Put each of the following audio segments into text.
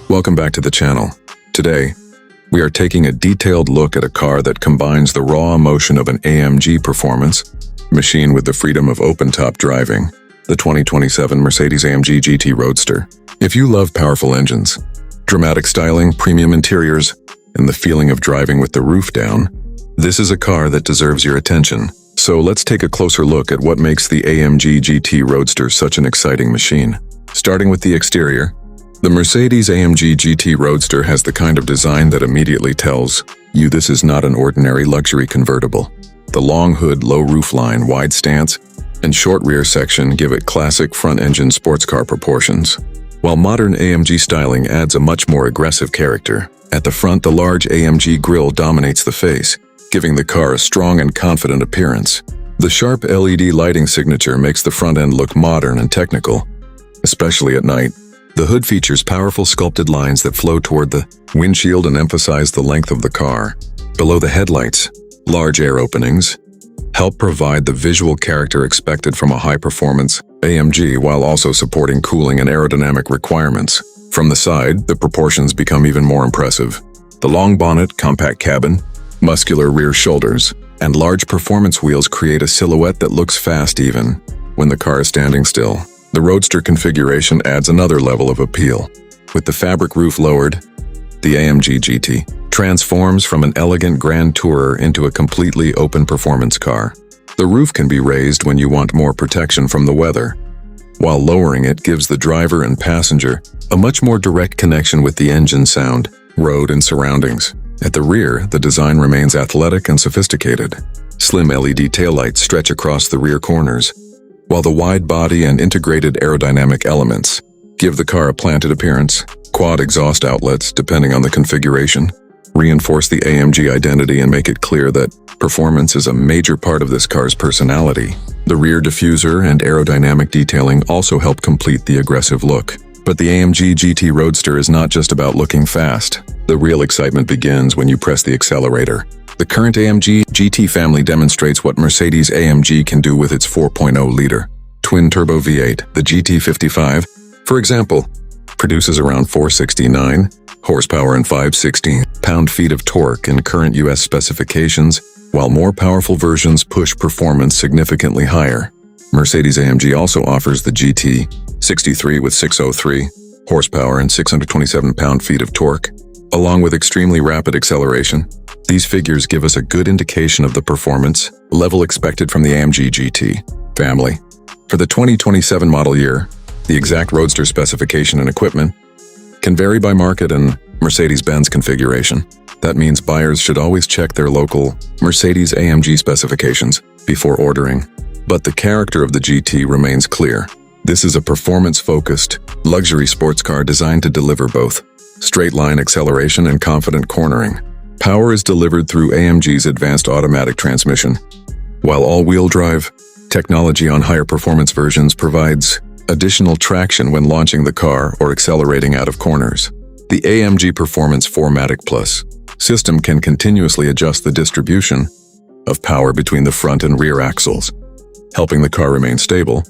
Welcome back to the channel. Today, we are taking a detailed look at a car that combines the raw emotion of an AMG performance machine with the freedom of open-top driving, the 2027 Mercedes-AMG GT Roadster. If you love powerful engines, dramatic styling, premium interiors, and the feeling of driving with the roof down, this is a car that deserves your attention. So let's take a closer look at what makes the AMG GT Roadster such an exciting machine. Starting with the exterior, the Mercedes-AMG GT Roadster has the kind of design that immediately tells you this is not an ordinary luxury convertible. The long hood, low roofline, wide stance, and short rear section give it classic front-engine sports car proportions, while modern AMG styling adds a much more aggressive character. At the front, the large AMG grille dominates the face, giving the car a strong and confident appearance. The sharp LED lighting signature makes the front end look modern and technical, especially at night. The hood features powerful sculpted lines that flow toward the windshield and emphasize the length of the car. Below the headlights, large air openings help provide the visual character expected from a high-performance AMG while also supporting cooling and aerodynamic requirements. From the side, the proportions become even more impressive. The long bonnet, compact cabin, muscular rear shoulders, and large performance wheels create a silhouette that looks fast even when the car is standing still. The Roadster configuration adds another level of appeal. With the fabric roof lowered, the AMG GT transforms from an elegant grand tourer into a completely open performance car. The roof can be raised when you want more protection from the weather, while lowering it gives the driver and passenger a much more direct connection with the engine sound, road, and surroundings. At the rear, the design remains athletic and sophisticated. Slim LED taillights stretch across the rear corners, while the wide body and integrated aerodynamic elements give the car a planted appearance. Quad exhaust outlets, depending on the configuration, reinforce the AMG identity and make it clear that performance is a major part of this car's personality. The rear diffuser and aerodynamic detailing also help complete the aggressive look. But the AMG GT Roadster is not just about looking fast. The real excitement begins when you press the accelerator. The current AMG GT family demonstrates what Mercedes-AMG can do with its 4.0-liter twin-turbo V8. The GT55, for example, produces around 469 horsepower and 516 pound-feet of torque in current US specifications, while more powerful versions push performance significantly higher. Mercedes-AMG also offers the GT63 with 603 horsepower and 627 pound-feet of torque, along with extremely rapid acceleration. These figures give us a good indication of the performance level expected from the AMG GT family. For the 2027 model year, the exact Roadster specification and equipment can vary by market and Mercedes-Benz configuration. That means buyers should always check their local Mercedes-AMG specifications before ordering. But the character of the GT remains clear. This is a performance-focused, luxury sports car designed to deliver both straight-line acceleration and confident cornering. Power is delivered through AMG's advanced automatic transmission, while all-wheel drive technology on higher performance versions provides additional traction when launching the car or accelerating out of corners. The AMG Performance 4MATIC Plus system can continuously adjust the distribution of power between the front and rear axles, helping the car remain stable,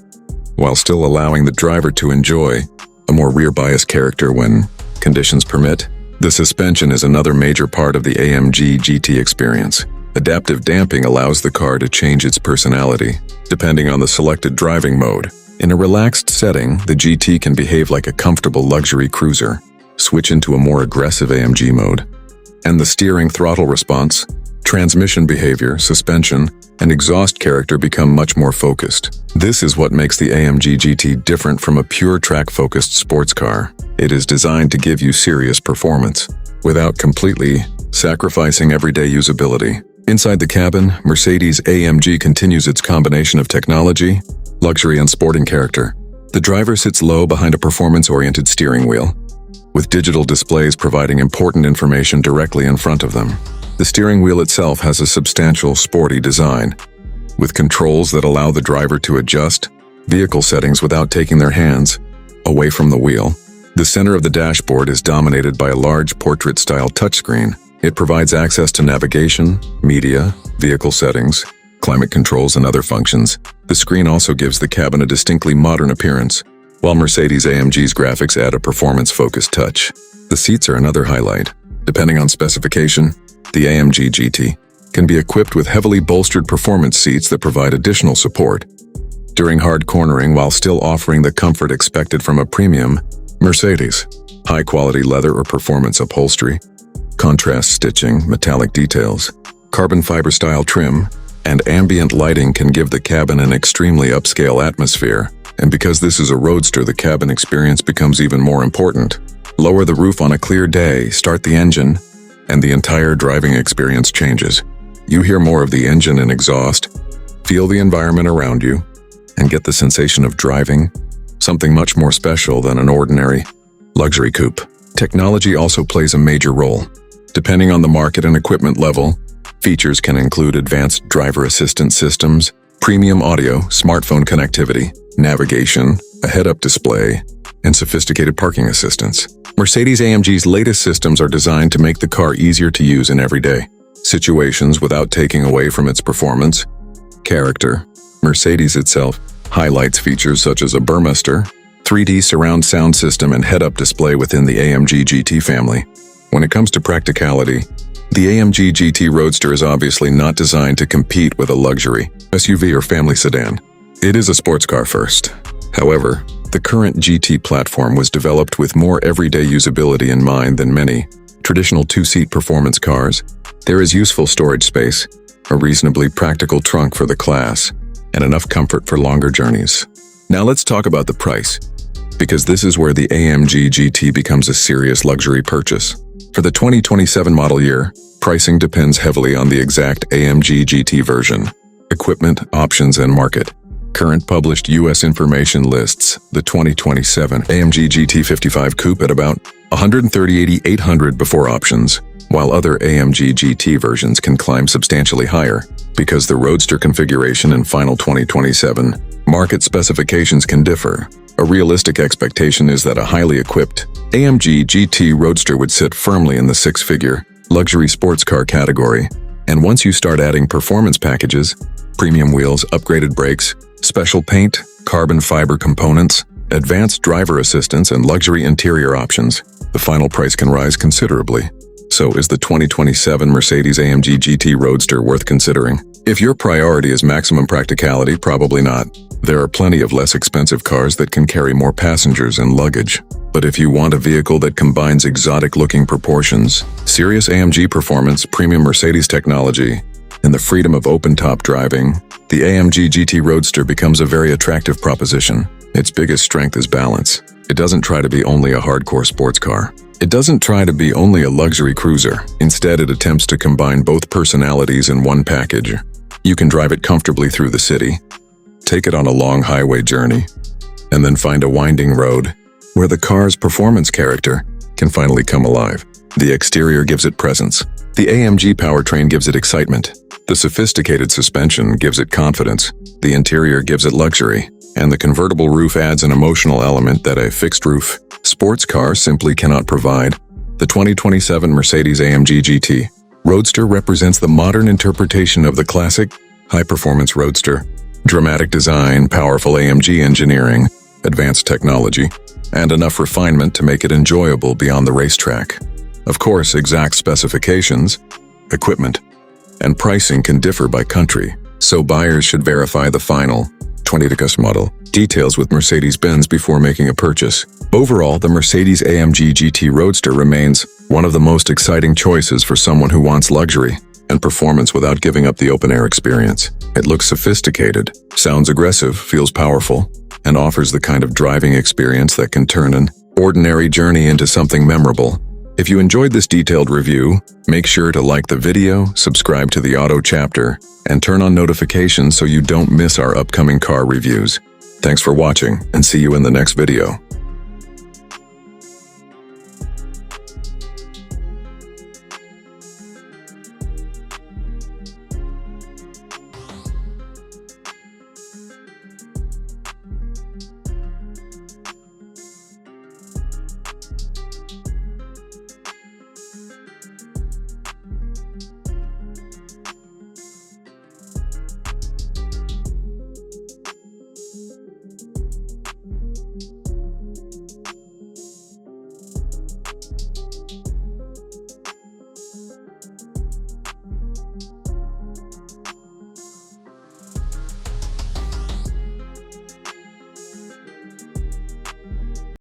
while still allowing the driver to enjoy a more rear-biased character when conditions permit. The suspension is another major part of the AMG GT experience. Adaptive damping allows the car to change its personality, depending on the selected driving mode. In a relaxed setting, the GT can behave like a comfortable luxury cruiser. Switch into a more aggressive AMG mode, and the steering, throttle response, transmission behavior, suspension, and exhaust character become much more focused. This is what makes the AMG GT different from a pure track-focused sports car. It is designed to give you serious performance, without completely sacrificing everyday usability. Inside the cabin, Mercedes-AMG continues its combination of technology, luxury, and sporting character. The driver sits low behind a performance-oriented steering wheel, with digital displays providing important information directly in front of them. The steering wheel itself has a substantial, sporty design, with controls that allow the driver to adjust vehicle settings without taking their hands away from the wheel. The center of the dashboard is dominated by a large portrait-style touchscreen. It provides access to navigation, media, vehicle settings, climate controls, and other functions. The screen also gives the cabin a distinctly modern appearance, while Mercedes-AMG's graphics add a performance-focused touch. The seats are another highlight. Depending on specification, the AMG GT can be equipped with heavily bolstered performance seats that provide additional support during hard cornering while still offering the comfort expected from a premium Mercedes. High-quality leather or performance upholstery, contrast stitching, metallic details, carbon fiber style trim, and ambient lighting can give the cabin an extremely upscale atmosphere. And because this is a Roadster, the cabin experience becomes even more important. Lower the roof on a clear day, start the engine, and the entire driving experience changes. You hear more of the engine and exhaust, feel the environment around you, and get the sensation of driving something much more special than an ordinary luxury coupe. Technology also plays a major role. Depending on the market and equipment level, features can include advanced driver assistance systems, premium audio, smartphone connectivity, navigation, a head-up display, and sophisticated parking assistance. Mercedes-AMG's latest systems are designed to make the car easier to use in everyday situations without taking away from its performance. Character. Mercedes itself highlights features such as a Burmester, 3D surround sound system, and head-up display within the AMG GT family. When it comes to practicality, the AMG GT Roadster is obviously not designed to compete with a luxury SUV or family sedan. It is a sports car first. However, the current GT platform was developed with more everyday usability in mind than many traditional two-seat performance cars. There is useful storage space, a reasonably practical trunk for the class, and enough comfort for longer journeys. Now let's talk about the price, because this is where the AMG GT becomes a serious luxury purchase. For the 2027 model year, pricing depends heavily on the exact AMG GT version, equipment, options, and market. Current published U.S. information lists the 2027 AMG GT 55 Coupe at about $138,800 before options, while other AMG GT versions can climb substantially higher. Because the Roadster configuration and final 2027 market specifications can differ, a realistic expectation is that a highly equipped AMG GT Roadster would sit firmly in the six-figure luxury sports car category. And once you start adding performance packages, premium wheels, upgraded brakes, special paint, carbon fiber components, advanced driver assistance, and luxury interior options, the final price can rise considerably. So is the 2027 Mercedes-AMG GT Roadster worth considering? If your priority is maximum practicality, probably not. There are plenty of less expensive cars that can carry more passengers and luggage. But if you want a vehicle that combines exotic-looking proportions, serious AMG performance, premium Mercedes technology, and the freedom of open-top driving, the AMG GT Roadster becomes a very attractive proposition. Its biggest strength is balance. It doesn't try to be only a hardcore sports car. It doesn't try to be only a luxury cruiser. Instead, it attempts to combine both personalities in one package. You can drive it comfortably through the city, take it on a long highway journey, and then find a winding road where the car's performance character can finally come alive. The exterior gives it presence. The AMG powertrain gives it excitement. The sophisticated suspension gives it confidence. The interior gives it luxury. And the convertible roof adds an emotional element that a fixed-roof sports car simply cannot provide. The 2027 Mercedes-AMG GT Roadster represents the modern interpretation of the classic high-performance Roadster. Dramatic design, powerful AMG engineering, advanced technology, and enough refinement to make it enjoyable beyond the racetrack. Of course, exact specifications, equipment, and pricing can differ by country, so buyers should verify the final 2026 model details with Mercedes-Benz before making a purchase. Overall, the Mercedes-AMG GT Roadster remains one of the most exciting choices for someone who wants luxury and performance without giving up the open-air experience. It looks sophisticated, sounds aggressive, feels powerful, and offers the kind of driving experience that can turn an ordinary journey into something memorable. If you enjoyed this detailed review, make sure to like the video, subscribe to the Auto chapter, and turn on notifications so you don't miss our upcoming car reviews. Thanks for watching, and see you in the next video.